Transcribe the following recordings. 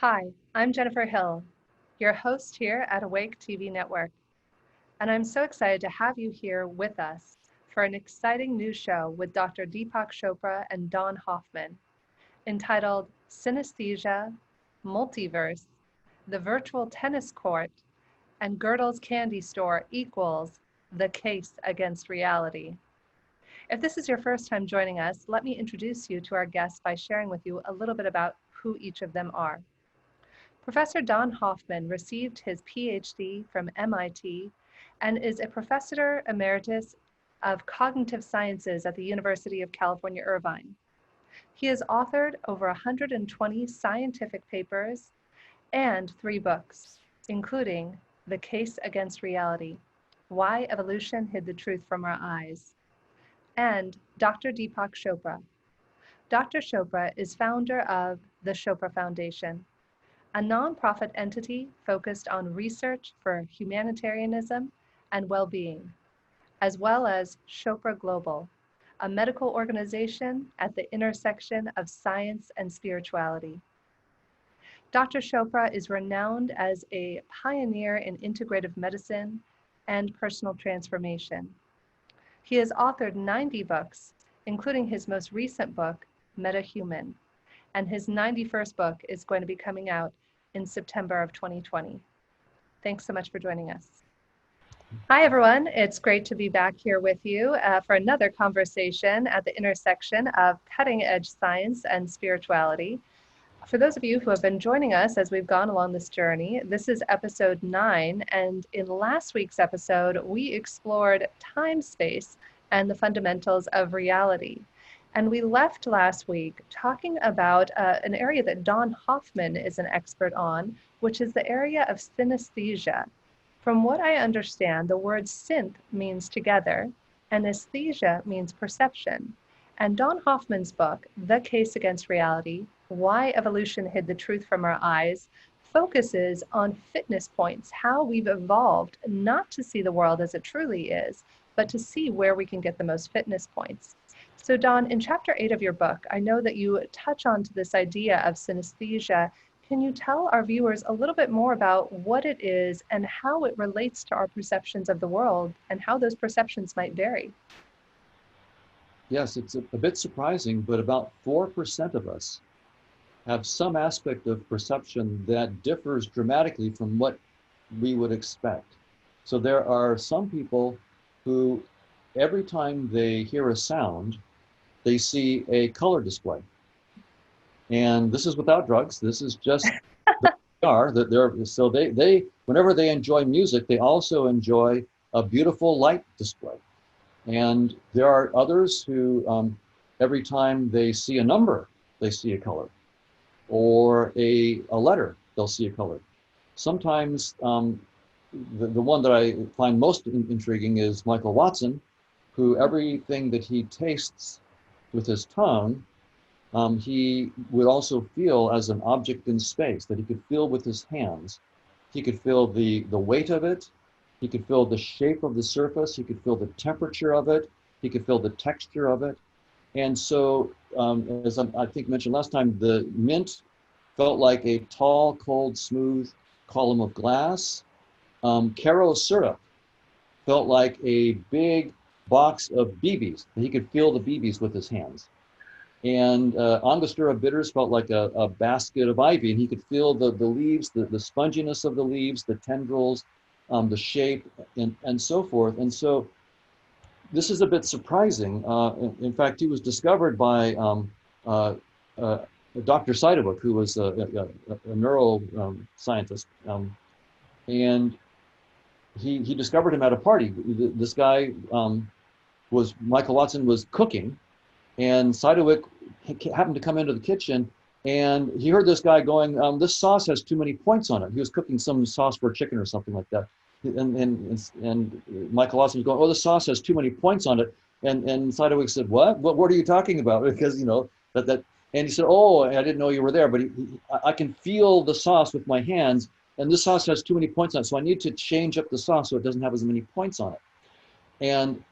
Hi, I'm Jennifer Hill, your host here at Awake TV Network, and I'm so excited to have you here with us for an exciting new show with Dr. Deepak Chopra and Don Hoffman, entitled Synesthesia, Multiverse, the Virtual Tennis Court, and Goedel's Candy Store equals the case against reality. If this is your first time joining us, let me introduce you to our guests by sharing with you a little bit about who each of them are. Professor Don Hoffman received his PhD from MIT and is a professor emeritus of cognitive sciences at the University of California, Irvine. He has authored over 120 scientific papers and 3 books, including The Case Against Reality, Why Evolution Hid the Truth from Our Eyes, and Dr. Deepak Chopra. Dr. Chopra is founder of the Chopra Foundation, a nonprofit entity focused on research for humanitarianism and well-being, as well as Chopra Global, a medical organization at the intersection of science and spirituality. Dr. Chopra is renowned as a pioneer in integrative medicine and personal transformation. He has authored 90 books, including his most recent book, MetaHuman, and his 91st book is going to be coming out in September of 2020. Thanks so much for joining us. Hi, everyone. It's great to be back here with you for another conversation at the intersection of cutting-edge science and spirituality. For those of you who have been joining us as we've gone along this journey, this is episode 9, and in last week's episode, we explored time-space and the fundamentals of reality. And we left last week talking about an area that Don Hoffman is an expert on, which is the area of synesthesia. From what I understand, the word synth means together, and aesthesia means perception. And Don Hoffman's book, The Case Against Reality, Why Evolution Hid the Truth from Our Eyes, focuses on fitness points, how we've evolved not to see the world as it truly is, but to see where we can get the most fitness points. So Don, in chapter 8 of your book, I know that you touch on to this idea of synesthesia. Can you tell our viewers a little bit more about what it is and how it relates to our perceptions of the world and how those perceptions might vary? Yes, it's a bit surprising, but about 4% of us have some aspect of perception that differs dramatically from what we would expect. So there are some people who, every time they hear a sound, they see a color display. And this is without drugs. This is just they whenever they enjoy music, they also enjoy a beautiful light display. And there are others who, every time they see a number, they see a color, or a letter, they'll see a color. Sometimes the one that I find most intriguing is Michael Watson, who everything that he tastes with his tongue, he would also feel as an object in space, that he could feel with his hands. He could feel the weight of it. He could feel the shape of the surface. He could feel the temperature of it. He could feel the texture of it. And so, as I think mentioned last time, the mint felt like a tall, cold, smooth column of glass. Caro syrup felt like a big box of BBs. He could feel the BBs with his hands. And Angostura bitters felt like a basket of ivy, and he could feel the leaves, the sponginess of the leaves, the tendrils, the shape, and so forth. And so this is a bit surprising. In fact, he was discovered by Dr. Seidewijk, who was a neuroscientist. And he discovered him at a party. This guy Michael Watson was cooking, and Seidewijk happened to come into the kitchen, and he heard this guy going, this sauce has too many points on it. He was cooking some sauce for chicken or something like that. And Michael Watson was going, oh, the sauce has too many points on it. And Seidewijk said, what are you talking about? Because, that, and he said, oh, I didn't know you were there, but I can feel the sauce with my hands, and this sauce has too many points on it. So I need to change up the sauce so it doesn't have as many points on it. And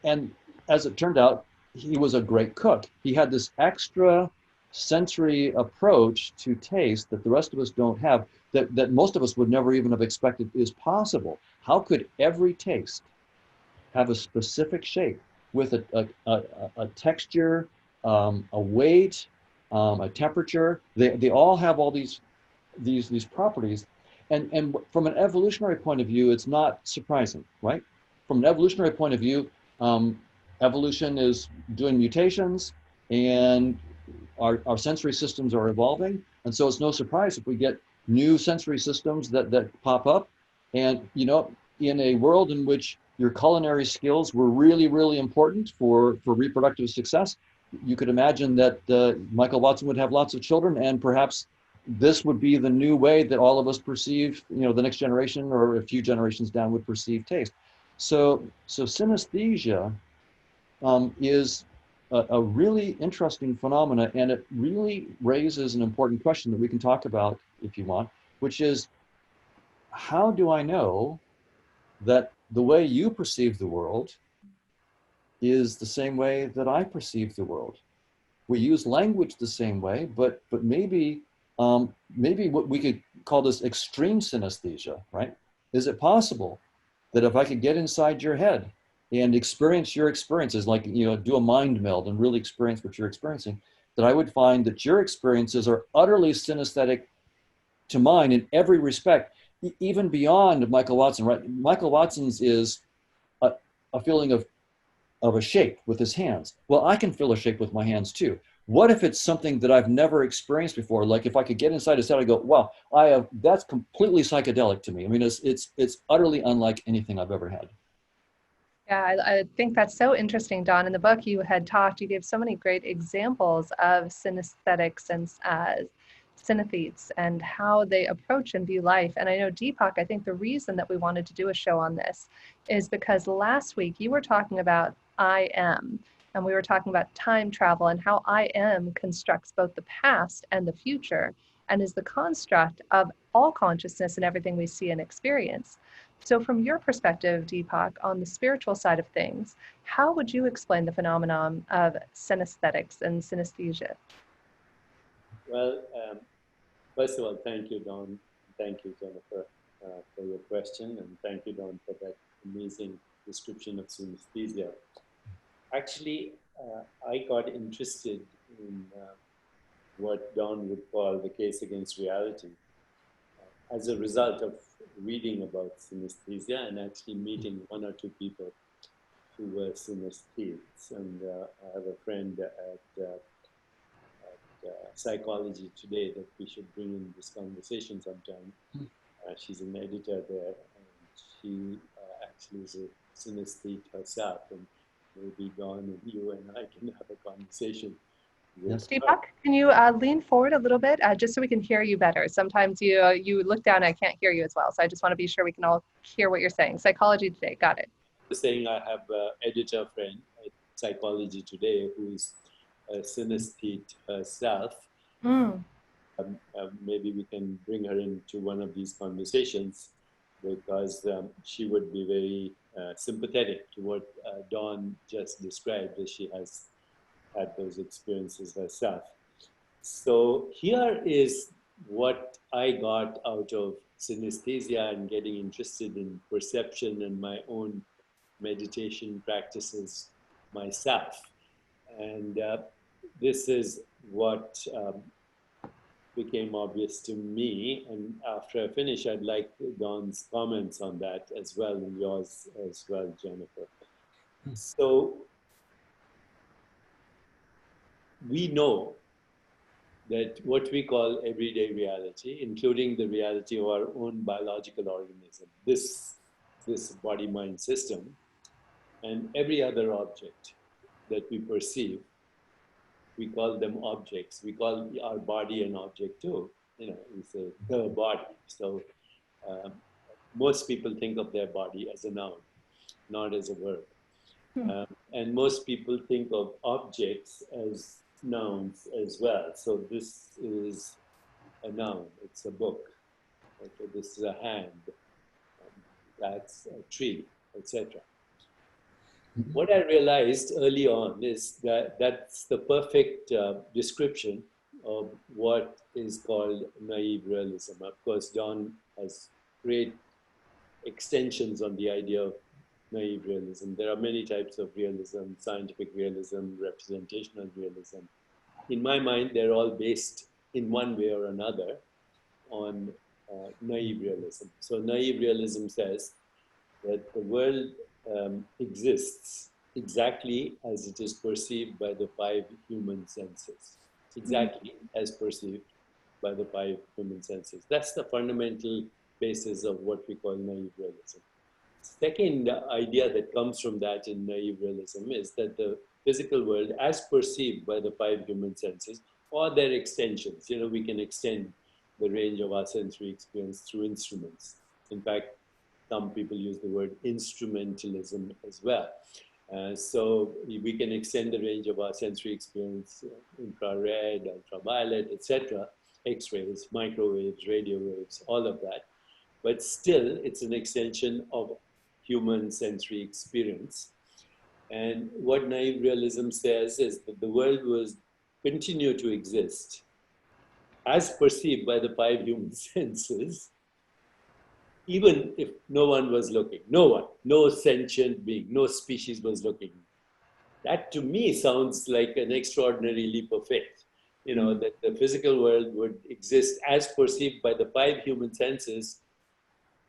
as it turned out, he was a great cook. He had this extra sensory approach to taste that the rest of us don't have, that most of us would never even have expected is possible. How could every taste have a specific shape with a texture, a weight, a temperature? They all have all these properties. And from an evolutionary point of view, it's not surprising, right? From an evolutionary point of view, evolution is doing mutations, and our sensory systems are evolving. And so it's no surprise if we get new sensory systems that pop up. And, you know, in a world in which your culinary skills were really, really important for reproductive success, you could imagine that Michael Watson would have lots of children, and perhaps this would be the new way that all of us perceive, you know, the next generation or a few generations down would perceive taste. So synesthesia is a really interesting phenomena, and it really raises an important question that we can talk about if you want, which is, how do I know that the way you perceive the world is the same way that I perceive the world? We use language the same way, but maybe maybe what we could call this extreme synesthesia, right? Is it possible that if I could get inside your head and experience your experiences, like, you know, do a mind meld and really experience what you're experiencing, that I would find that your experiences are utterly synesthetic to mine in every respect, even beyond Michael Watson, right? Michael Watson's is a feeling of a shape with his hands. Well, I can feel a shape with my hands too. What if it's something that I've never experienced before? Like if I could get inside his head, I go, wow, that's completely psychedelic to me. I mean, it's utterly unlike anything I've ever had. Yeah, I think that's so interesting, Don. In the book you had talked, you gave so many great examples of synesthetics and synesthetes and how they approach and view life. And I know, Deepak, I think the reason that we wanted to do a show on this is because last week you were talking about I am, and we were talking about time travel and how I am constructs both the past and the future and is the construct of all consciousness and everything we see and experience. So from your perspective, Deepak, on the spiritual side of things, how would you explain the phenomenon of synesthetics and synesthesia? Well, first of all, thank you, Don. Thank you, Jennifer, for your question. And thank you, Don, for that amazing description of synesthesia. Actually, I got interested in what Don would call the case against reality as a result of reading about synesthesia and actually meeting one or two people who were synesthetes. And I have a friend at Psychology Today that we should bring in this conversation sometime. She's an editor there, and she actually is a synesthete herself, and maybe Don and you and I can have a conversation. Yes. Deepak, can you lean forward a little bit just so we can hear you better? Sometimes you look down and I can't hear you as well. So I just want to be sure we can all hear what you're saying. Psychology Today, got it. Saying I have an editor friend at Psychology Today who is a synesthete herself. Maybe we can bring her into one of these conversations because she would be very sympathetic to what Dawn just described, as she has had those experiences herself. So here is what I got out of synesthesia and getting interested in perception and my own meditation practices myself. And this is what became obvious to me. And after I finish, I'd like Don's comments on that as well, and yours as well, Jennifer. So we know that what we call everyday reality, including the reality of our own biological organism, this body-mind system, and every other object that we perceive, we call them objects. We call our body an object too. You know, we say the body. So most people think of their body as a noun, not as a verb. And most people think of objects as nouns as well. So this is a noun, it's a book. Okay, this is a hand, that's a tree, etc. What I realized early on is that that's the perfect description of what is called naive realism. Of course, Don has great extensions on the idea of naive realism. There are many types of realism: scientific realism, representational realism. In my mind, they're all based in one way or another on naive realism. So naive realism says that the world exists exactly as it is perceived by the five human senses, exactly as perceived by the five human senses. That's the fundamental basis of what we call naive realism. Second idea that comes from that in naive realism is that the physical world as perceived by the five human senses or their extensions, we can extend the range of our sensory experience through instruments. In fact, some people use the word instrumentalism as well. So we can extend the range of our sensory experience, infrared, ultraviolet, etc., X-rays, microwaves, radio waves, all of that. But still, it's an extension of human sensory experience. And what naive realism says is that the world will continue to exist as perceived by the five human senses, even if no one was looking, no sentient being, no species was looking. That to me sounds like an extraordinary leap of faith, that the physical world would exist as perceived by the five human senses,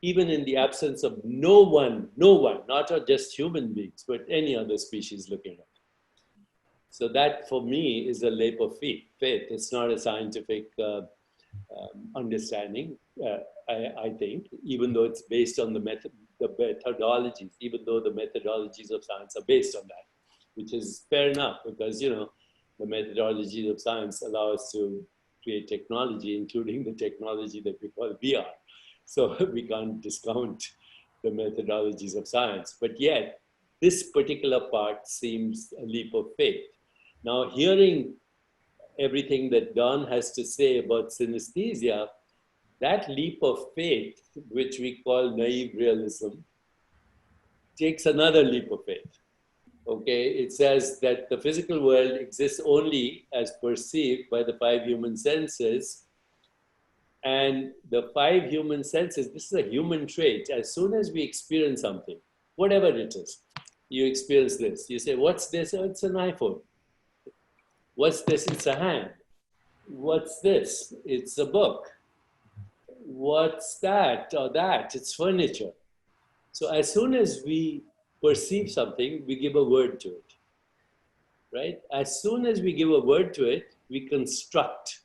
even in the absence of no one, not just human beings, but any other species looking at it. So that for me is a leap of faith. It's not a scientific understanding, I think, even though it's based on the methodologies, even though the methodologies of science are based on that, which is fair enough because, the methodologies of science allow us to create technology, including the technology that we call VR. So we can't discount the methodologies of science, but yet this particular part seems a leap of faith. Now, hearing everything that Don has to say about synesthesia, that leap of faith, which we call naive realism, takes another leap of faith. Okay, it says that the physical world exists only as perceived by the five human senses. And the five human senses, this is a human trait. As soon as we experience something, whatever it is, you experience this. You say, what's this? Oh, it's an iPhone. What's this? It's a hand. What's this? It's a book. What's that or that? It's furniture. So as soon as we perceive something, we give a word to it, right? As soon as we give a word to it, we construct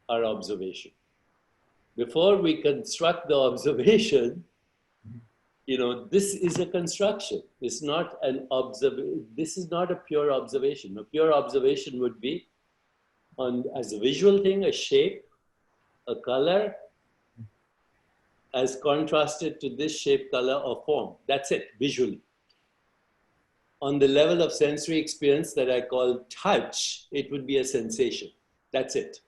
our observation. Before we construct the observation, this is a construction. It's not an observation. This is not a pure observation. A pure observation would be as a visual thing, a shape, a color, as contrasted to this shape, color, or form. That's it, visually. On the level of sensory experience that I call touch, it would be a sensation. That's it.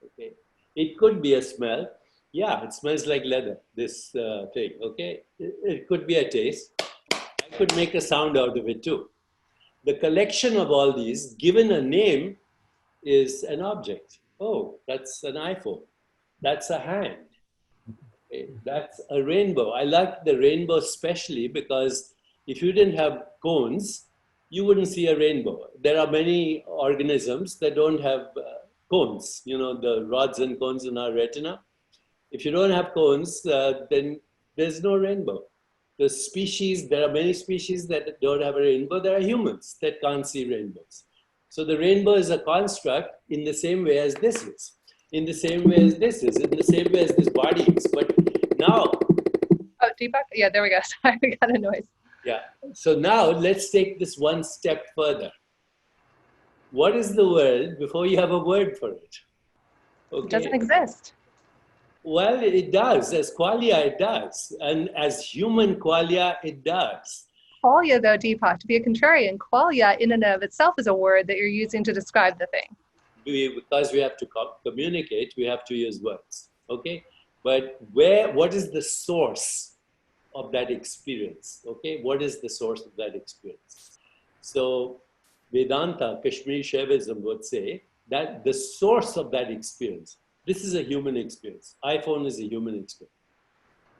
Okay. It could be a smell. Yeah, it smells like leather, this thing, okay? It could be a taste. I could make a sound out of it too. The collection of all these, given a name, is an object. Oh, that's an iPhone. That's a hand. Okay. That's a rainbow. I like the rainbow especially because if you didn't have cones, you wouldn't see a rainbow. There are many organisms that don't have cones, the rods and cones in our retina. If you don't have cones, then there's no rainbow. There are many species that don't have a rainbow. There are humans that can't see rainbows. So the rainbow is a construct in the same way as this is, in the same way as this is, in the same way as this body is. But now... Oh, Deepak? Yeah, there we go. Sorry, we got a noise. Yeah. So now let's take this one step further. What is the world before you have a word for it? Okay. It doesn't exist. Well, it does. As qualia, it does. And as human qualia, it does. Qualia, though, Deepak, to be a contrarian, qualia in and of itself is a word that you're using to describe the thing. Because we have to communicate, we have to use words. Okay? But what is the source of that experience? Okay? What is the source of that experience? So Vedanta, Kashmiri Shaivism would say that the source of that experience, this is a human experience. iPhone is a human experience.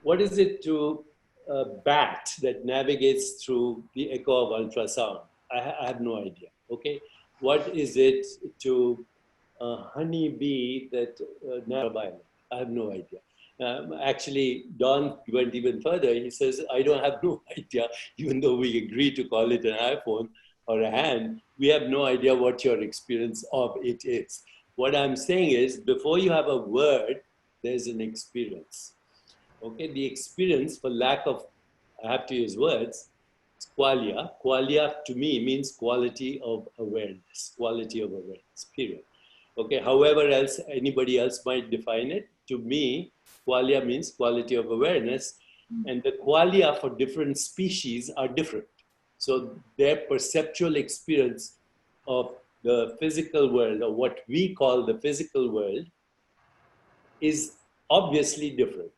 What is it to a bat that navigates through the echo of ultrasound? I have no idea, okay? What is it to a honeybee that navigate? I have no idea. Actually, Don went even further. He says, I don't have no idea, even though we agree to call it an iPhone or a hand, we have no idea what your experience of it is. What I'm saying is, before you have a word, there's an experience. Okay, the experience, for lack of, I have to use words, it's qualia. Qualia to me means quality of awareness, period. Okay, however else anybody else might define it, to me, qualia means quality of awareness, and the qualia for different species are different. So their perceptual experience of the physical world, or what we call the physical world, is obviously different,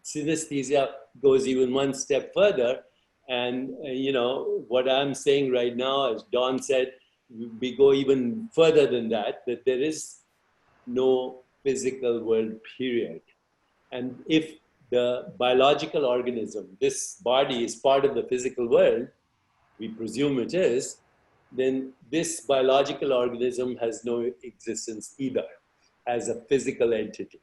Synesthesia goes even one step further. And, what I'm saying right now, as Don said, we go even further than that there is no physical world, period. And if the biological organism, this body, is part of the physical world, we presume it is, then this biological organism has no existence either as a physical entity.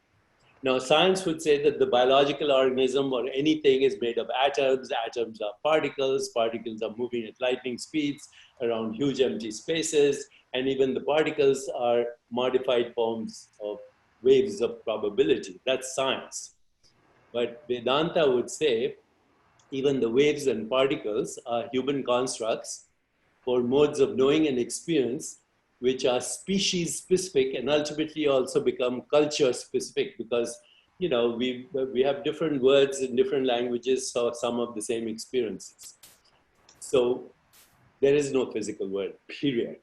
Now, science would say that the biological organism or anything is made of atoms. Atoms are particles. Particles are moving at lightning speeds around huge empty spaces. And even the particles are modified forms of waves of probability. That's science. But Vedanta would say even the waves and particles are human constructs for modes of knowing and experience, which are species specific and ultimately also become culture specific, because we have different words in different languages for some of the same experiences. So there is no physical world, period.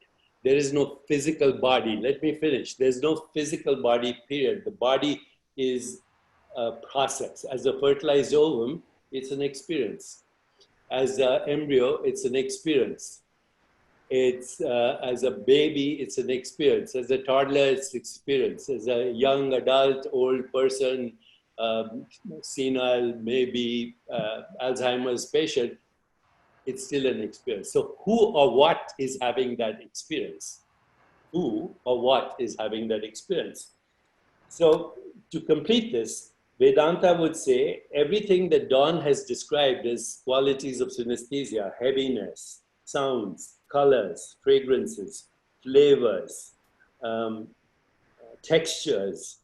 There is no physical body. Let me finish. There's no physical body, period. The body is a process. As a fertilized ovum, it's an experience. As an embryo, it's an experience. It's as a baby, it's an experience. As a toddler, it's experience. As a young adult, old person, senile, maybe Alzheimer's patient, it's still an experience. So who or what is having that experience? Who or what is having that experience? So to complete this, Vedanta would say everything that Don has described as qualities of synesthesia, heaviness, sounds, colors, fragrances, flavors, textures,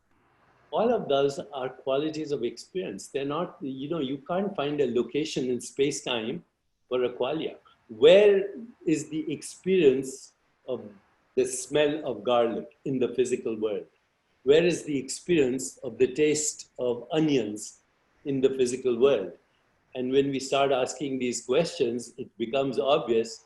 all of those are qualities of experience. They're not, you can't find a location in space-time for a qualia. Where is the experience of the smell of garlic in the physical world? Where is the experience of the taste of onions in the physical world? And when we start asking these questions, it becomes obvious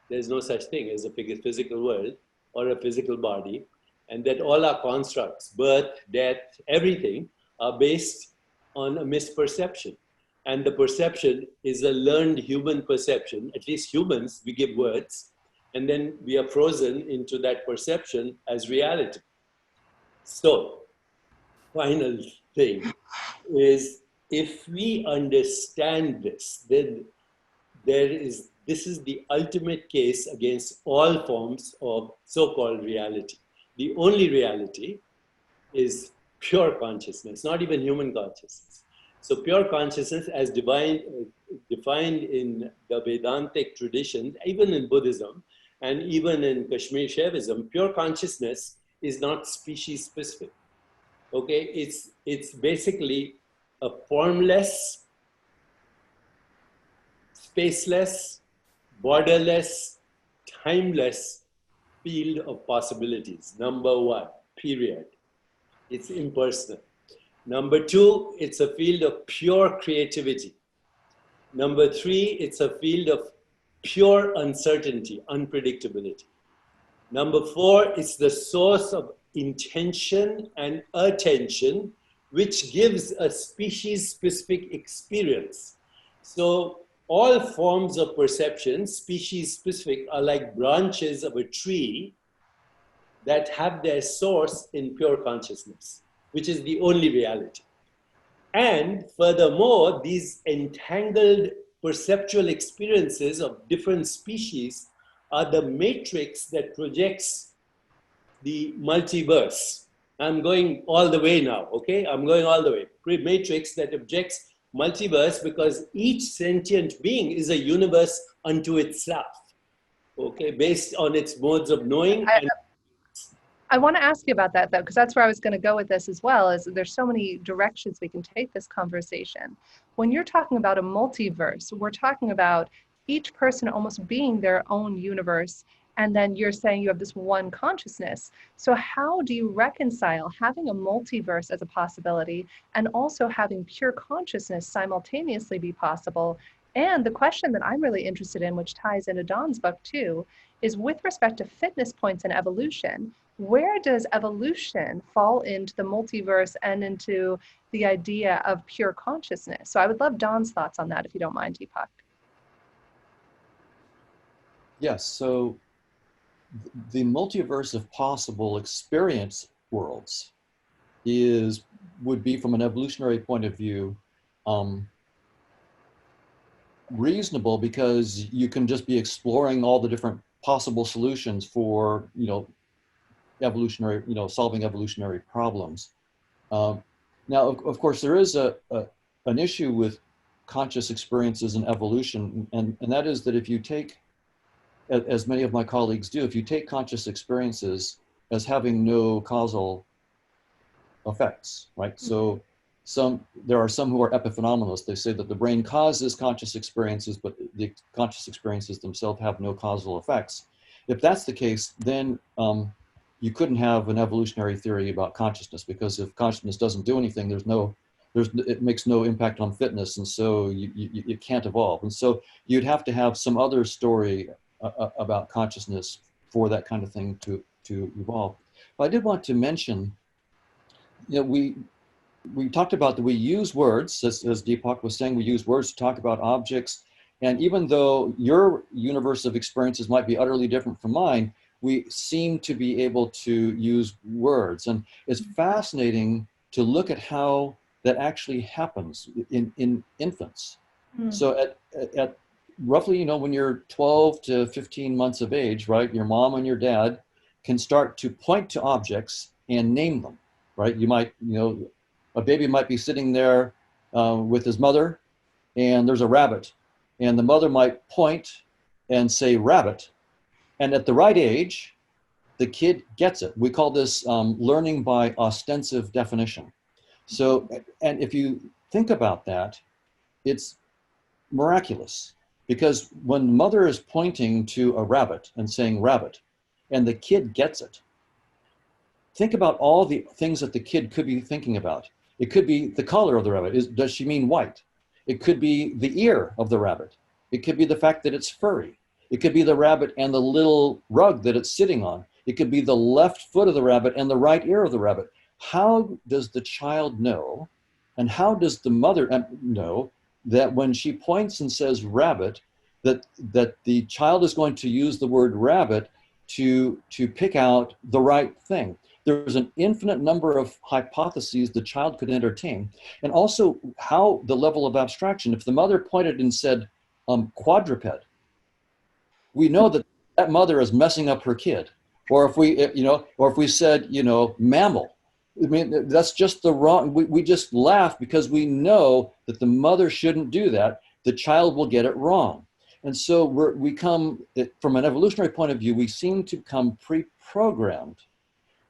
there's no such thing as a physical world or a physical body, and that all our constructs, birth, death, everything, are based on a misperception. And the perception is a learned human perception. At least humans, we give words, and then we are frozen into that perception as reality. So, final thing is, if we understand this, then this is the ultimate case against all forms of so-called reality. The only reality is pure consciousness, not even human consciousness. So pure consciousness, as defined in the Vedantic tradition, even in Buddhism, and even in Kashmir Shaivism, pure consciousness is not species specific. Okay, it's basically a formless, spaceless, borderless, timeless field of possibilities. Number one, period. It's impersonal. Number two, it's a field of pure creativity. Number three, it's a field of pure uncertainty, unpredictability. Number four, it's the source of intention and attention, which gives a species-specific experience. So all forms of perception, species-specific, are like branches of a tree that have their source in pure consciousness, which is the only reality. And furthermore, these entangled perceptual experiences of different species are the matrix that projects the multiverse. I'm going all the way now, okay? I'm going all the way. Matrix that objects multiverse because each sentient being is a universe unto itself, okay? Based on its modes of knowing. I want to ask you about that though, because that's where I was going to go with this as well, is there's so many directions we can take this conversation. When you're talking about a multiverse, we're talking about each person almost being their own universe, and then you're saying you have this one consciousness. So how do you reconcile having a multiverse as a possibility and also having pure consciousness simultaneously be possible? And the question that I'm really interested in, which ties into Don's book too, is with respect to fitness points and evolution, where does evolution fall into the multiverse and into the idea of pure consciousness? So I would love Don's thoughts on that, if you don't mind, Deepak. Yes, so the multiverse of possible experience worlds would be, from an evolutionary point of view, reasonable, because you can just be exploring all the different possible solutions for, evolutionary, solving evolutionary problems. Now, of course, there is an issue with conscious experiences in evolution, and that is that if you take, as many of my colleagues do, if you take conscious experiences as having no causal effects, right? Mm-hmm. So there are some who are epiphenomenalists. They say that the brain causes conscious experiences, but the conscious experiences themselves have no causal effects. If that's the case, then you couldn't have an evolutionary theory about consciousness, because if consciousness doesn't do anything, it makes no impact on fitness, and so you can't evolve. And so you'd have to have some other story about consciousness for that kind of thing to evolve. But I did want to mention, we talked about that we use words, as Deepak was saying, we use words to talk about objects. And even though your universe of experiences might be utterly different from mine, we seem to be able to use words. And it's fascinating to look at how that actually happens in infants. Mm. So at roughly, when you're 12 to 15 months of age, right, your mom and your dad can start to point to objects and name them, right? You might, a baby might be sitting there with his mother, and there's a rabbit, and the mother might point and say rabbit, and at the right age, the kid gets it. We call this learning by ostensive definition. So, and if you think about that, it's miraculous, because when mother is pointing to a rabbit and saying rabbit, and the kid gets it, think about all the things that the kid could be thinking about. It could be the color of the rabbit. Does she mean white? It could be the ear of the rabbit. It could be the fact that it's furry. It could be the rabbit and the little rug that it's sitting on. It could be the left foot of the rabbit and the right ear of the rabbit. How does the child know, and how does the mother know that when she points and says rabbit, that the child is going to use the word rabbit to pick out the right thing? There's an infinite number of hypotheses the child could entertain. And also how the level of abstraction, if the mother pointed and said quadruped, we know that mother is messing up her kid. Or if we said, mammal, I mean, that's just the wrong, we just laugh because we know that the mother shouldn't do that. The child will get it wrong. And so we come, from an evolutionary point of view, we seem to come pre-programmed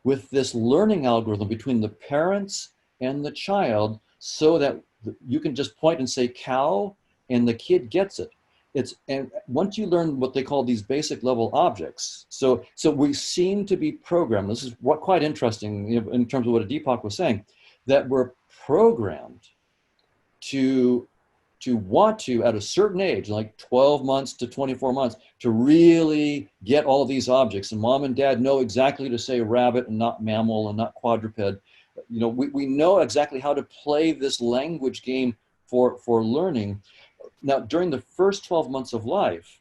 with this learning algorithm between the parents and the child, so that you can just point and say cow and the kid gets it. And once you learn what they call these basic level objects, so we seem to be programmed. This is quite interesting in terms of what Deepak was saying, that we're programmed to want to, at a certain age, like 12 months to 24 months, to really get all these objects. And mom and dad know exactly to say rabbit and not mammal and not quadruped. We know exactly how to play this language game for learning. Now, during the first 12 months of life,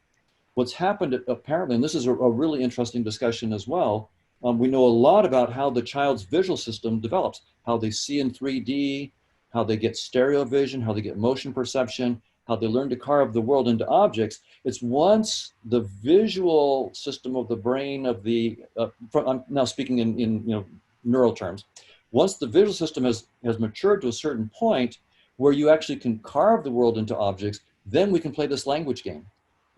what's happened apparently, and this is a really interesting discussion as well, we know a lot about how the child's visual system develops, how they see in 3D, how they get stereo vision, how they get motion perception, how they learn to carve the world into objects. It's once the visual system of the brain of the, I'm now speaking in neural terms, once the visual system has matured to a certain point where you actually can carve the world into objects, then we can play this language game.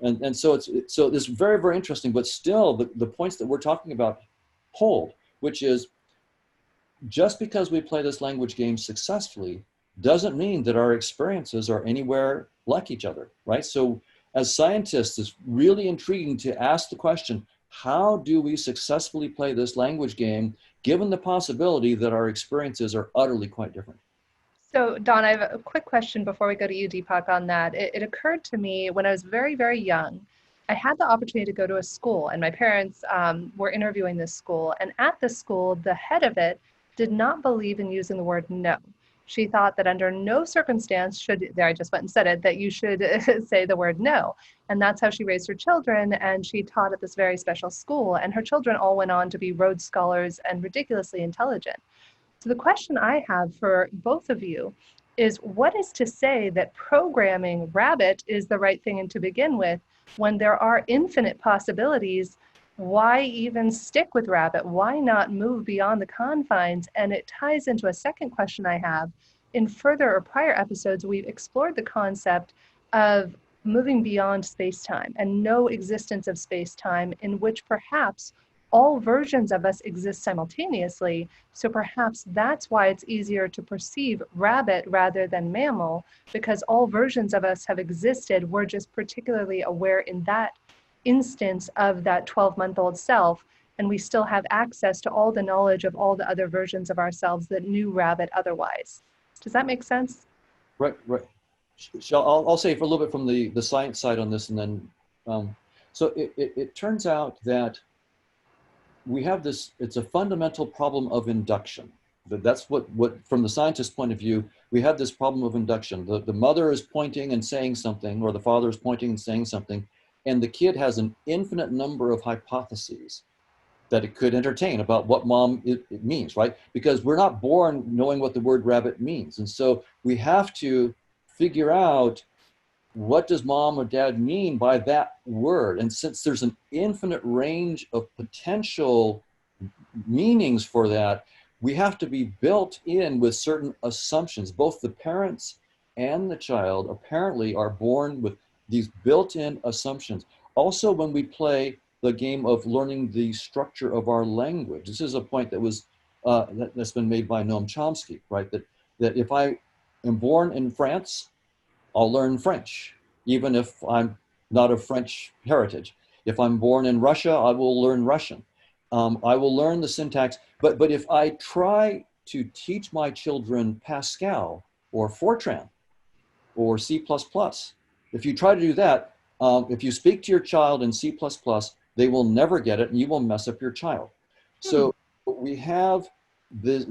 And so it's very, very interesting, but still the points that we're talking about hold, which is just because we play this language game successfully doesn't mean that our experiences are anywhere like each other, right? So as scientists, it's really intriguing to ask the question, how do we successfully play this language game given the possibility that our experiences are utterly quite different? So, Don, I have a quick question before we go to you, Deepak, on that. It occurred to me when I was very, very young, I had the opportunity to go to a school, and my parents were interviewing this school. And at the school, the head of it did not believe in using the word no. She thought that under no circumstance I just went and said it, that you should say the word no. And that's how she raised her children. And she taught at this very special school. And her children all went on to be Rhodes Scholars and ridiculously intelligent. So the question I have for both of you is, what is to say that programming rabbit is the right thing to begin with when there are infinite possibilities? Why even stick with rabbit? Why not move beyond the confines? And it ties into a second question I have. In further or prior episodes, we've explored the concept of moving beyond space-time and no existence of space-time, in which perhaps all versions of us exist simultaneously. So perhaps that's why it's easier to perceive rabbit rather than mammal, because all versions of us have existed. We're just particularly aware in that instance of that 12-month-old self, and we still have access to all the knowledge of all the other versions of ourselves that knew rabbit otherwise. Does that make sense? Right. I'll say for a little bit from the science side on this, and then, so it turns out that we have this, it's a fundamental problem of induction. That's what from the scientist's point of view, we have this problem of induction. The mother is pointing and saying something, or the father is pointing and saying something, and the kid has an infinite number of hypotheses that it could entertain about what mom it means, right? Because we're not born knowing what the word rabbit means. And so we have to figure out, what does mom or dad mean by that word? And since there's an infinite range of potential meanings for that, we have to be built in with certain assumptions. Both the parents and the child apparently are born with these built-in assumptions. Also, when we play the game of learning the structure of our language, this is a point that was that's been made by Noam Chomsky, right? That if I am born in France, I'll learn French, even if I'm not of French heritage. If I'm born in Russia, I will learn Russian. I will learn the syntax, but if I try to teach my children Pascal or Fortran or C++, if you try to do that, if you speak to your child in C++, they will never get it and you will mess up your child. So we have this,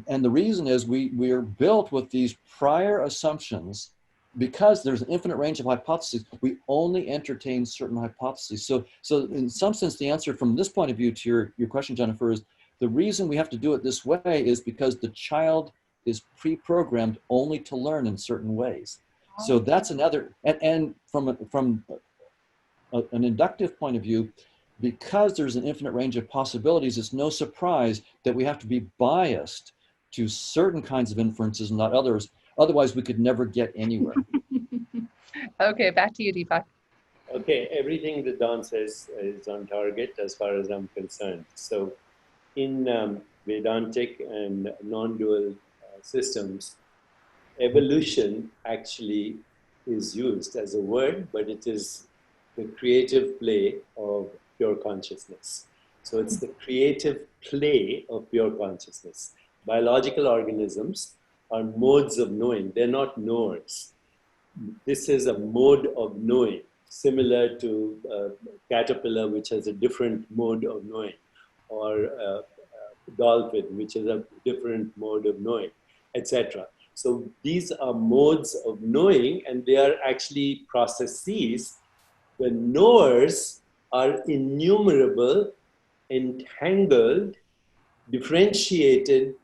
and the reason is we are built with these prior assumptions. Because there's an infinite range of hypotheses, we only entertain certain hypotheses. So in some sense, the answer from this point of view to your question, Jennifer, is the reason we have to do it this way is because the child is pre-programmed only to learn in certain ways. So that's another, and from an inductive point of view, because there's an infinite range of possibilities, it's no surprise that we have to be biased to certain kinds of inferences and not others. Otherwise, we could never get anywhere. Okay, back to you, Deepak. Okay, everything that Don says is on target as far as I'm concerned. So in Vedantic and non-dual systems, evolution actually is used as a word, but it is the creative play of pure consciousness. So it's the creative play of pure consciousness. Biological organisms are modes of knowing. They're not knowers. This is a mode of knowing, similar to a caterpillar, which has a different mode of knowing, or a dolphin, which is a different mode of knowing, etc. So these are modes of knowing, and they are actually processes. The knowers are innumerable entangled, differentiated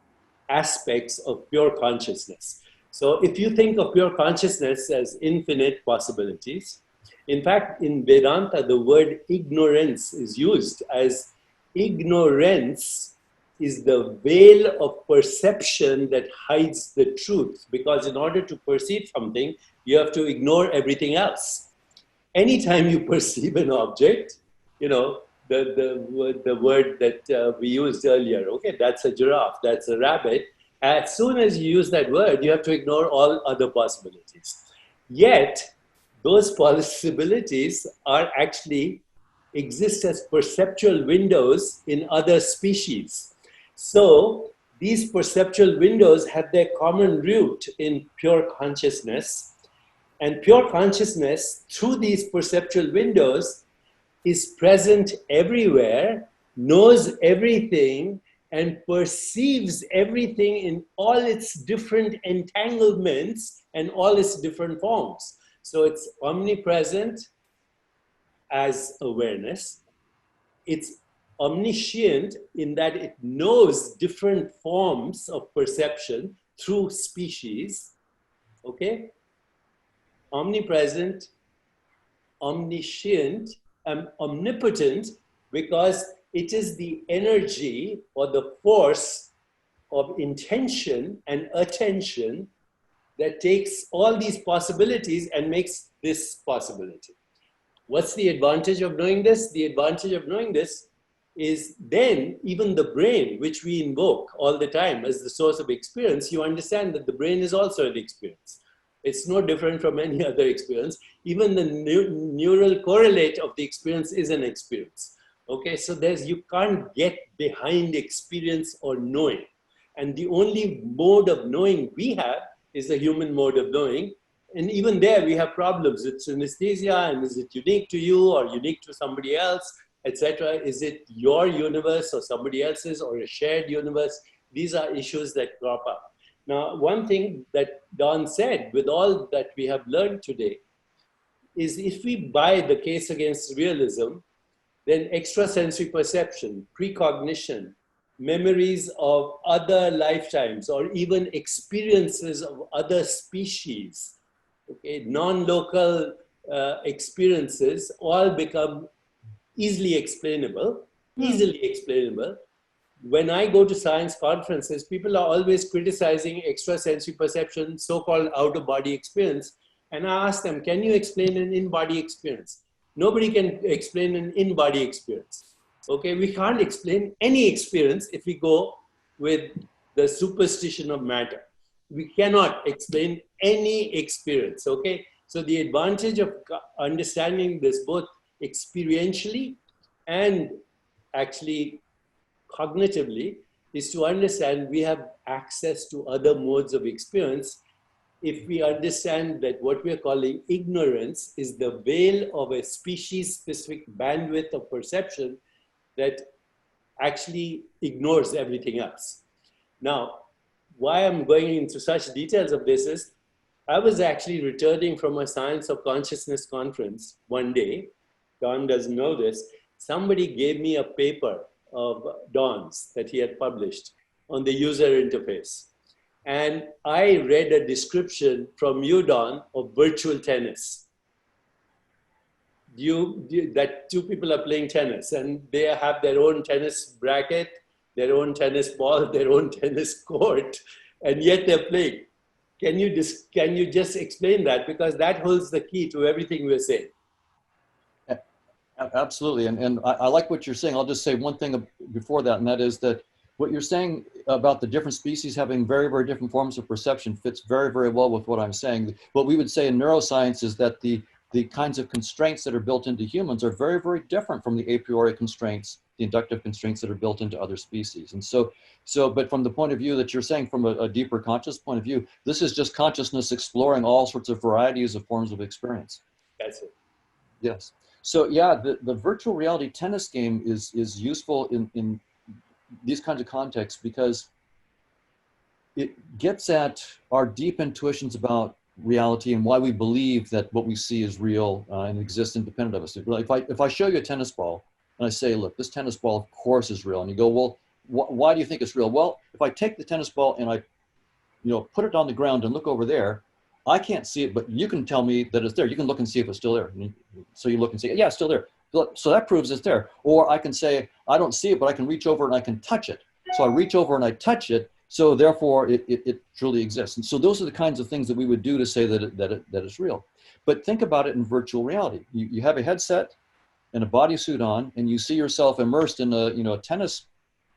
aspects of pure consciousness. So if you think of pure consciousness as infinite possibilities, in fact, in Vedanta, the word ignorance is used as ignorance is the veil of perception that hides the truth. Because in order to perceive something, you have to ignore everything else. Anytime you perceive an object, you know, the word that we used earlier, okay, that's a giraffe, that's a rabbit. As soon as you use that word, you have to ignore all other possibilities. Yet, those possibilities are actually exist as perceptual windows in other species. So, these perceptual windows have their common root in pure consciousness. And pure consciousness, through these perceptual windows, is present everywhere, knows everything, and perceives everything in all its different entanglements and all its different forms. So it's omnipresent as awareness. It's omniscient in that it knows different forms of perception through species. Okay? Omnipresent, omniscient, and omnipotent, because it is the energy or the force of intention and attention that takes all these possibilities and makes this possibility. What's the advantage of knowing this? The advantage of knowing this is then even the brain, which we invoke all the time as the source of experience, you understand that the brain is also an experience. It's no different from any other experience. Even the neural correlate of the experience is an experience. Okay, so you can't get behind experience or knowing. And the only mode of knowing we have is the human mode of knowing. And even there we have problems. It's synesthesia, and is it unique to you or unique to somebody else, etc. Is it your universe or somebody else's or a shared universe? These are issues that crop up. Now, one thing that Don said, with all that we have learned today, is if we buy the case against realism, then extrasensory perception, precognition, memories of other lifetimes, or even experiences of other species, okay, non-local experiences, all become easily explainable. When I go to science conferences, people are always criticizing extrasensory perception, so-called out-of-body experience. And I ask them, can you explain an in-body experience? Nobody can explain an in-body experience. Okay, we can't explain any experience if we go with the superstition of matter. We cannot explain any experience, okay? So the advantage of understanding this both experientially and actually cognitively is to understand we have access to other modes of experience if we understand that what we are calling ignorance is the veil of a species-specific bandwidth of perception that actually ignores everything else. Now, why I'm going into such details of this is I was actually returning from a Science of Consciousness conference one day. Don doesn't know this. Somebody gave me a paper of Don's that he had published on the user interface. And I read a description from you, Don, of virtual tennis. That two people are playing tennis and they have their own tennis bracket, their own tennis ball, their own tennis court, and yet they're playing. Can you just explain that? Because that holds the key to everything we're saying. Absolutely, and I like what you're saying. I'll just say one thing before that, and that is that what you're saying about the different species having very, very different forms of perception fits very, very well with what I'm saying. What we would say in neuroscience is that the kinds of constraints that are built into humans are very, very different from the a priori constraints, the inductive constraints that are built into other species. And but from the point of view that you're saying, from a deeper conscious point of view, this is just consciousness exploring all sorts of varieties of forms of experience. That's it. Yes. So yeah, the virtual reality tennis game is useful in these kinds of contexts because it gets at our deep intuitions about reality and why we believe that what we see is real and exists independent of us. If I show you a tennis ball and I say, look, this tennis ball, of course, is real. And you go, well, why do you think it's real? Well, if I take the tennis ball and I, put it on the ground and look over there, I can't see it, but you can tell me that it's there. You can look and see if it's still there. So you look and say, yeah, it's still there. So that proves it's there. Or I can say, I don't see it, but I can reach over and I can touch it. So I reach over and I touch it. So therefore, it truly exists. And so those are the kinds of things that we would do to say that it's real. But think about it in virtual reality. You have a headset and a bodysuit on, and you see yourself immersed in a tennis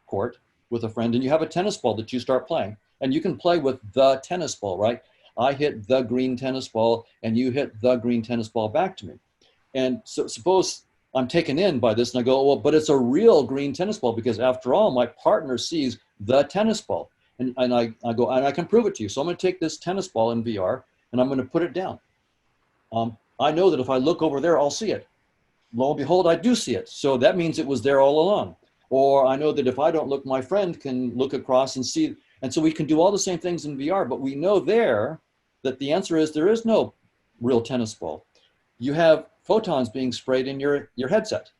court with a friend, and you have a tennis ball that you start playing. And you can play with the tennis ball, right? I hit the green tennis ball, and you hit the green tennis ball back to me. And so suppose I'm taken in by this, and I go, well, but it's a real green tennis ball, because after all, my partner sees the tennis ball. And I go, and I can prove it to you. So I'm going to take this tennis ball in VR, and I'm going to put it down. I know that if I look over there, I'll see it. Lo and behold, I do see it. So that means it was there all along. Or I know that if I don't look, my friend can look across and see. And so we can do all the same things in VR, but we know there that the answer is there is no real tennis ball. You have photons being sprayed in your headset.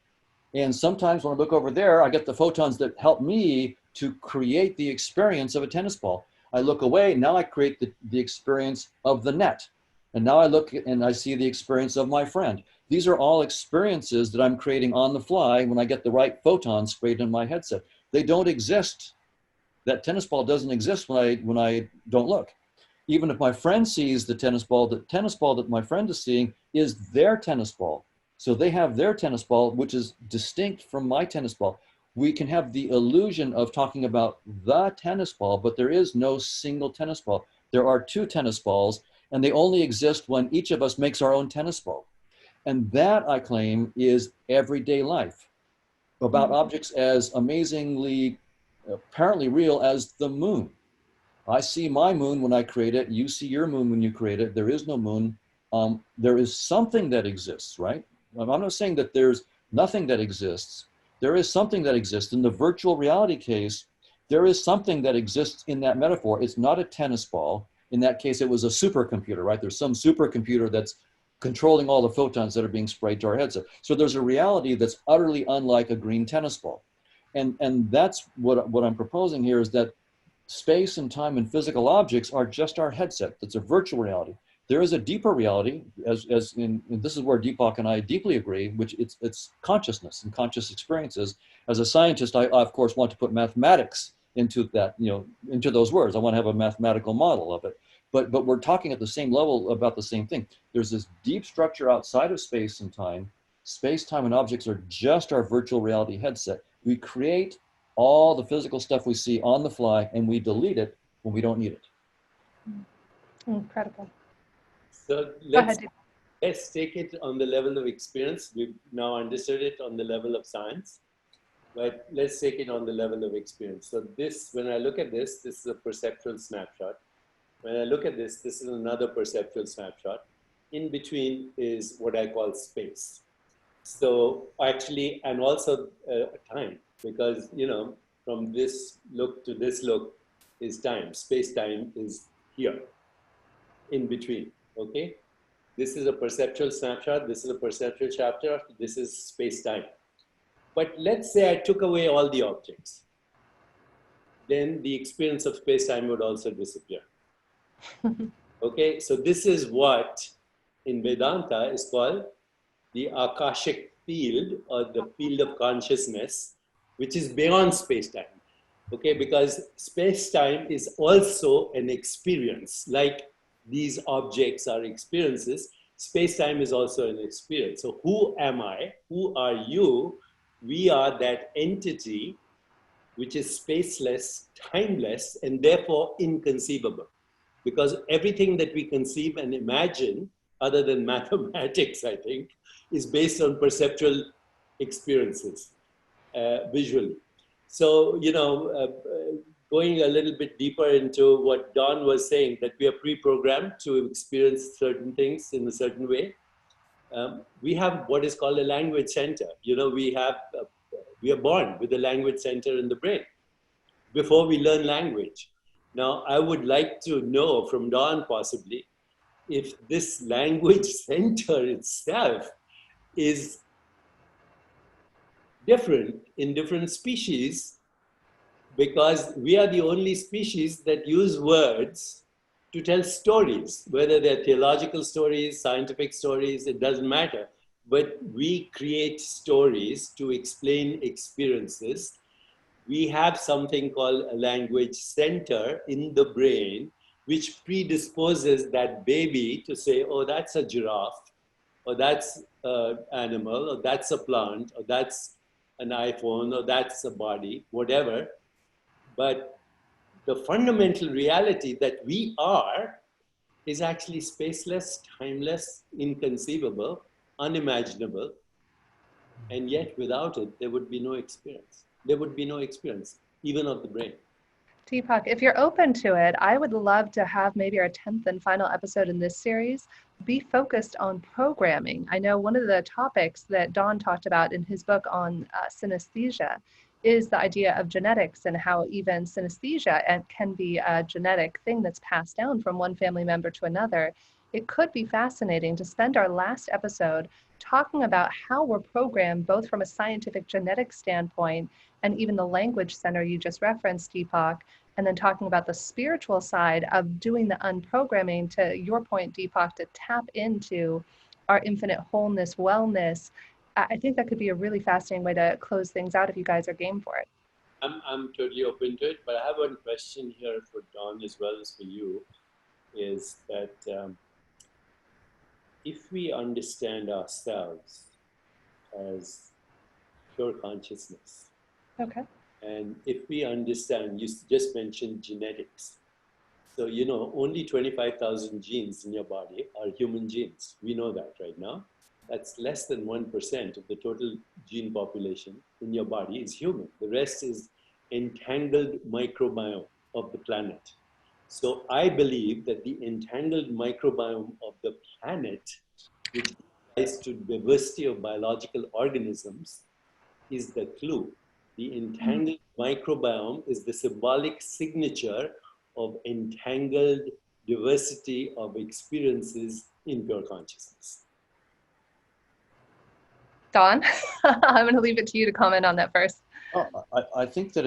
And sometimes when I look over there, I get the photons that help me to create the experience of a tennis ball. I look away, now I create the experience of the net. And now I look and I see the experience of my friend. These are all experiences that I'm creating on the fly when I get the right photons sprayed in my headset. They don't exist. That tennis ball doesn't exist when I don't look. Even if my friend sees the tennis ball that my friend is seeing is their tennis ball. So they have their tennis ball, which is distinct from my tennis ball. We can have the illusion of talking about the tennis ball, but there is no single tennis ball. There are two tennis balls, and they only exist when each of us makes our own tennis ball. And that, I claim, is everyday life, about objects as amazingly, apparently real as the moon. I see my moon when I create it. You see your moon when you create it. There is no moon. There is something that exists, right? I'm not saying that there's nothing that exists. There is something that exists. In the virtual reality case, there is something that exists in that metaphor. It's not a tennis ball. In that case, it was a supercomputer, right? There's some supercomputer that's controlling all the photons that are being sprayed to our headset. So there's a reality that's utterly unlike a green tennis ball. And that's what I'm proposing here, is that space and time and physical objects are just our headset. That's a virtual reality. There is a deeper reality, and this is where Deepak and I deeply agree, which it's consciousness and conscious experiences. As a scientist, I of course want to put mathematics into that, into those words. I want to have a mathematical model of it. But we're talking at the same level about the same thing. There's this deep structure outside of space and time. Space, time, and objects are just our virtual reality headset. We create all the physical stuff we see on the fly, and we delete it when we don't need it. Incredible. So let's take it on the level of experience. We've now understood it on the level of science, but let's take it on the level of experience. So this, when I look at this is a perceptual snapshot. When I look at this is another perceptual snapshot. In between is what I call space. So actually, and also time, because, from this look to this look is time. Space-time is here, in between, okay? This is a perceptual snapshot. This is a perceptual snapshot. This is space-time. But let's say I took away all the objects. Then the experience of space-time would also disappear. Okay, so this is what in Vedanta is called the Akashic field, or the field of consciousness, which is beyond space-time. Okay, because space-time is also an experience. Like these objects are experiences, space-time is also an experience. So who am I? Who are you? We are that entity which is spaceless, timeless, and therefore inconceivable. Because everything that we conceive and imagine, other than mathematics, I think, is based on perceptual experiences, visually. So, going a little bit deeper into what Don was saying, that we are pre-programmed to experience certain things in a certain way. We have what is called a language center. We are born with a language center in the brain before we learn language. Now, I would like to know from Don possibly if this language center itself is different in different species because we are the only species that use words to tell stories, whether they're theological stories, scientific stories, it doesn't matter. But we create stories to explain experiences. We have something called a language center in the brain, which predisposes that baby to say, oh, that's a giraffe, or that's an animal, or that's a plant, or that's an iPhone, or that's a body, whatever. But the fundamental reality that we are is actually spaceless, timeless, inconceivable, unimaginable. And yet without it, there would be no experience. There would be no experience, even of the brain. Deepak, if you're open to it, I would love to have maybe our 10th and final episode in this series be focused on programming. I know one of the topics that Don talked about in his book on synesthesia is the idea of genetics and how even synesthesia can be a genetic thing that's passed down from one family member to another. It could be fascinating to spend our last episode talking about how we're programmed, both from a scientific genetic standpoint and even the language center you just referenced, Deepak, and then talking about the spiritual side of doing the unprogramming, to your point, Deepak, to tap into our infinite wholeness, wellness. I think that could be a really fascinating way to close things out if you guys are game for it. I'm totally open to it, but I have one question here for Don as well as for you, is that if we understand ourselves as pure consciousness, Okay. and if we understand, you just mentioned genetics. So, you know, only 25,000 genes in your body are human genes. We know that right now. That's less than 1% of the total gene population in your body is human. The rest is entangled microbiome of the planet. So I believe that the entangled microbiome of the planet, which applies to diversity of biological organisms, is the clue. The entangled microbiome is the symbolic signature of entangled diversity of experiences in pure consciousness. Don, I'm going to leave it to you to comment on that first. Oh, I think that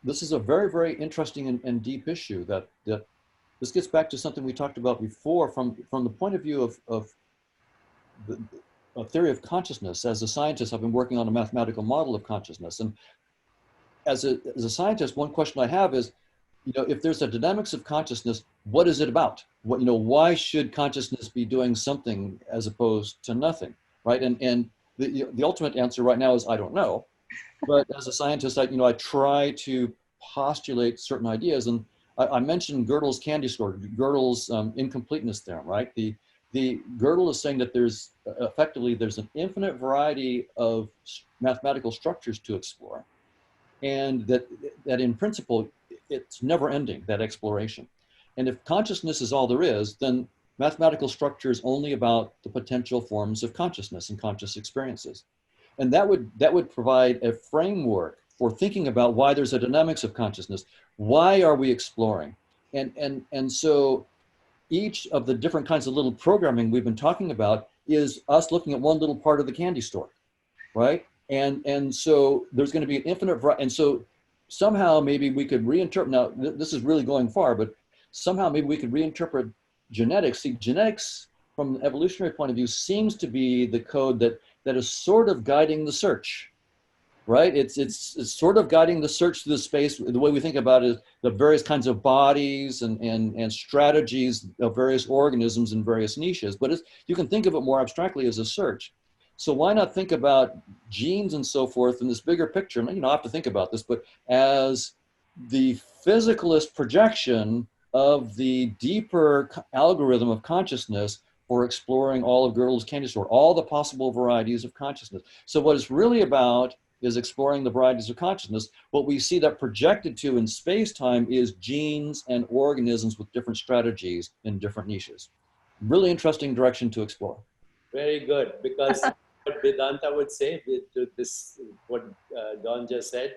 this is a very, very interesting and deep issue that this gets back to something we talked about before from the point of view of a theory of consciousness. As a scientist, I've been working on a mathematical model of consciousness. And as a scientist, one question I have is, you know, if there's a dynamics of consciousness, what is it about? What, you know, why should consciousness be doing something as opposed to nothing, right? And the ultimate answer right now is I don't know. But as a scientist, I try to postulate certain ideas. And I mentioned Gödel's candy store, Gödel's incompleteness theorem, right? The Gödel is saying that there's an infinite variety of mathematical structures to explore, and that in principle it's never ending, that exploration. And if consciousness is all there is, then mathematical structure is only about the potential forms of consciousness and conscious experiences. And that would provide a framework for thinking about why there's a dynamics of consciousness. Why are we exploring? And so each of the different kinds of little programming we've been talking about is us looking at one little part of the candy store, right? And so there's going to be an infinite variety. And so somehow maybe we could reinterpret, now this is really going far, but somehow maybe we could reinterpret genetics. See, genetics from an evolutionary point of view seems to be the code that is sort of guiding the search, right? It's sort of guiding the search through the space. The way we think about it is the various kinds of bodies and strategies of various organisms in various niches. But you can think of it more abstractly as a search. So why not think about genes and so forth in this bigger picture? And, you know, I have to think about this, but as the physicalist projection of the deeper algorithm of consciousness for exploring all of Gödel's candy store, all the possible varieties of consciousness. So what it's really about is exploring the varieties of consciousness. What we see that projected to in space-time is genes and organisms with different strategies in different niches. Really interesting direction to explore. Very good, because what Vedanta would say to this, what Don just said,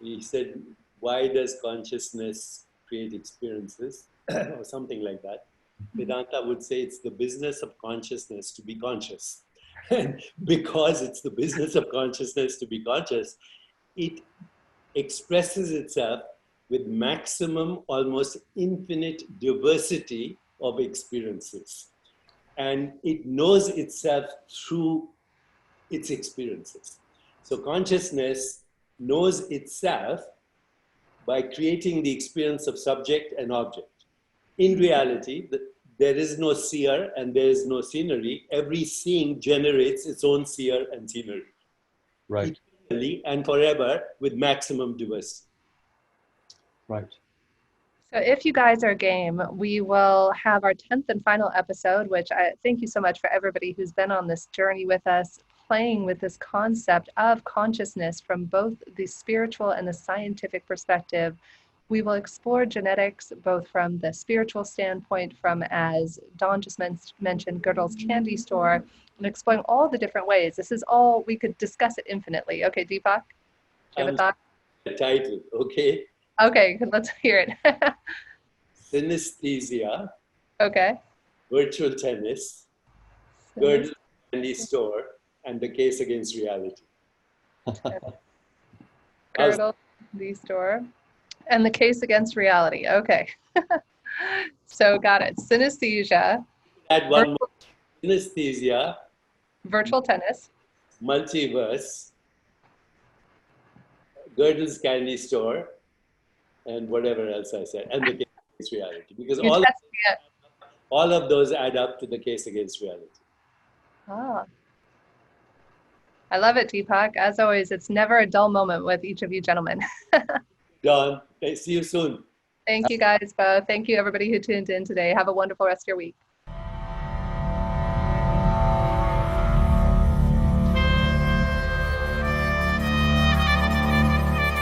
he said, why does consciousness create experiences, or something like that. Vedanta would say it's the business of consciousness to be conscious. And because it's the business of consciousness to be conscious, it expresses itself with maximum, almost infinite diversity of experiences. And it knows itself through its experiences. So consciousness knows itself by creating the experience of subject and object. In reality, there is no seer and there is no scenery. Every seeing generates its own seer and scenery. Right. Eternally and forever with maximum diversity. Right. So if you guys are game, we will have our 10th and final episode, which I thank you so much for everybody who's been on this journey with us, playing with this concept of consciousness from both the spiritual and the scientific perspective. We will explore genetics both from the spiritual standpoint, from, as Don just mentioned, Goedel's candy store, and exploring all the different ways. This is all, we could discuss it infinitely. Okay, Deepak, do you have a thought? The title, okay? Okay, let's hear it. Synesthesia, Okay. virtual tennis, Goedel candy store, and the case against reality. Goedel candy store, and the case against reality. Okay. So got it. Synesthesia. Add one more. Synesthesia, Virtual tennis. multiverse, Goedel's candy store, and whatever else I said, and the case against reality. Because all of those add up to the case against reality. Ah. I love it, Deepak. As always, it's never a dull moment with each of you gentlemen. Don, see you soon. Thank you guys both. Thank you everybody who tuned in today. Have a wonderful rest of your week.